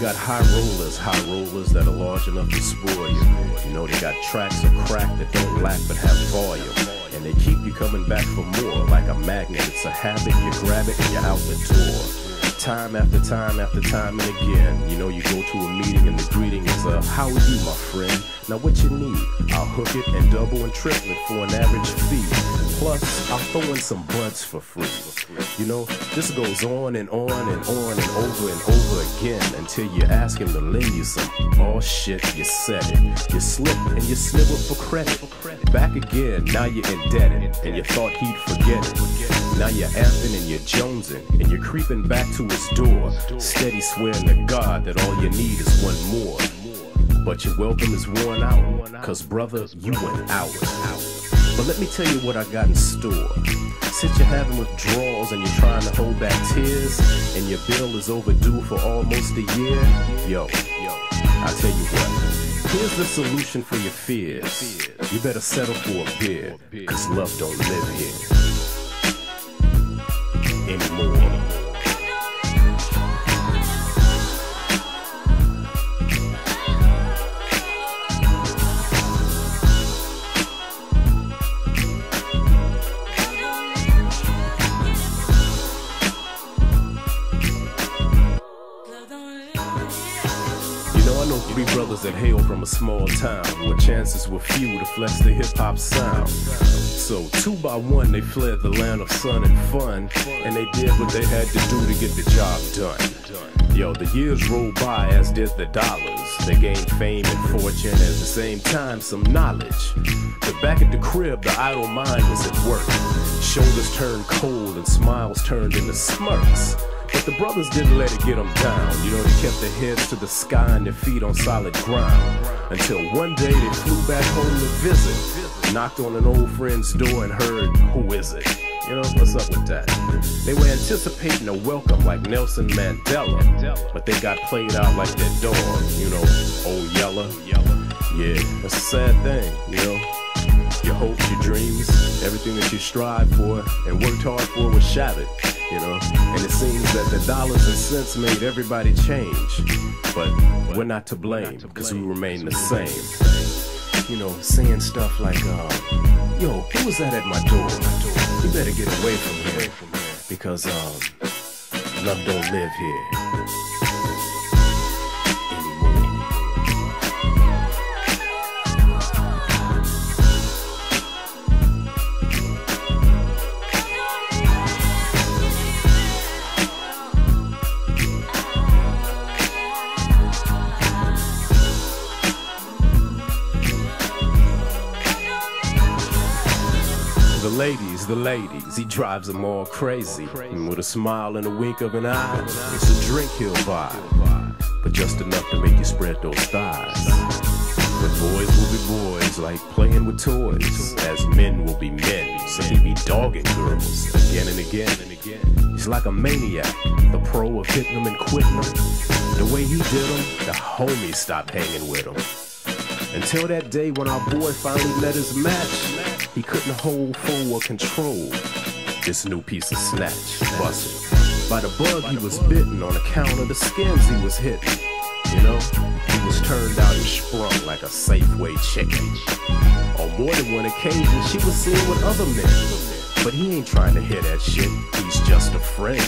got high rollers that are large enough to spoil you. You know, they got tracks of crack that don't lack but have volume. And they keep you coming back for more, like a magnet. It's a habit, you grab it and you're out the door. Time after time after time and again. You know, you go to a meeting and the greeting is how are you, my friend? Now what you need? I'll hook it and double and triple it for an average fee. Plus, I'll throw in some buds for free. You know, this goes on and on and on and over again until you ask him to lend you some. Oh shit, you said it. You slip and you snivel for credit. Back again, now you're indebted and you thought he'd forget it. Now you're amping and you're jonesing and you're creeping back to his door, steady swearing to God that all you need is one more. But your welcome is worn out, cause brother, you went out. But let me tell you what I got in store. Since you're having withdrawals and you're trying to hold back tears, and your bill is overdue for almost a year, yo, I tell you what, here's the solution for your fears. You better settle for a beer, cause love don't live here anymore. I know three brothers that hail from a small town where chances were few to flex the hip-hop sound. So 2 by 1 they fled the land of sun and fun, and they did what they had to do to get the job done. Yo, the years rolled by as did the dollars. They gained fame and fortune, at the same time some knowledge. But back at the crib, the idle mind was at work. Shoulders turned cold and smiles turned into smirks. But the brothers didn't let it get them down. You know, they kept their heads to the sky and their feet on solid ground. Until one day they flew back home to visit. Knocked on an old friend's door and heard, who is it? You know, what's up with that? They were anticipating a welcome like Nelson Mandela, but they got played out like that dog, you know, old Yeller. Yeah, that's a sad thing, you know. Your hopes, your dreams, everything that you strived for and worked hard for was shattered, you know. And it seems that the dollars and cents made everybody change, but we're not to blame because we remain the same. You know, saying stuff like, yo, who was that at my door? You better get away from here because love don't live here. The ladies, he drives them all crazy. And with a smile and a wink of an eye, it's a drink he'll buy, but just enough to make you spread those thighs. But boys will be boys, like playing with toys, as men will be men, so he be dogging girls again and again and again. He's like a maniac, the pro of hitting them and quitting them. The way he did them, the homies stopped hanging with him. Until that day when our boy finally met his match. He couldn't hold full or control this new piece of snatch. Busted by the bug he was bitten on account of the skins he was hitting. You know, he was turned out and sprung like a Safeway chicken. On more than one occasion, she was seen with other men. But he ain't trying to hear that shit, he's just a friend.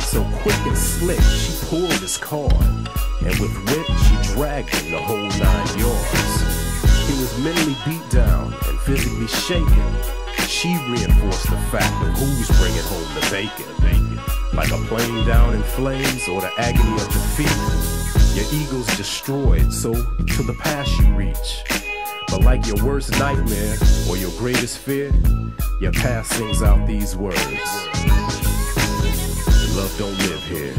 So quick and slick, she pulled his card. And with wit, she dragged him the whole 9 yards. He was mentally beat down and physically shaken. She reinforced the fact of who's bringing home the bacon. Like a plane down in flames or the agony of defeat. Your ego's destroyed, so to the past you reach. But like your worst nightmare or your greatest fear, your past sings out these words. Love don't live here.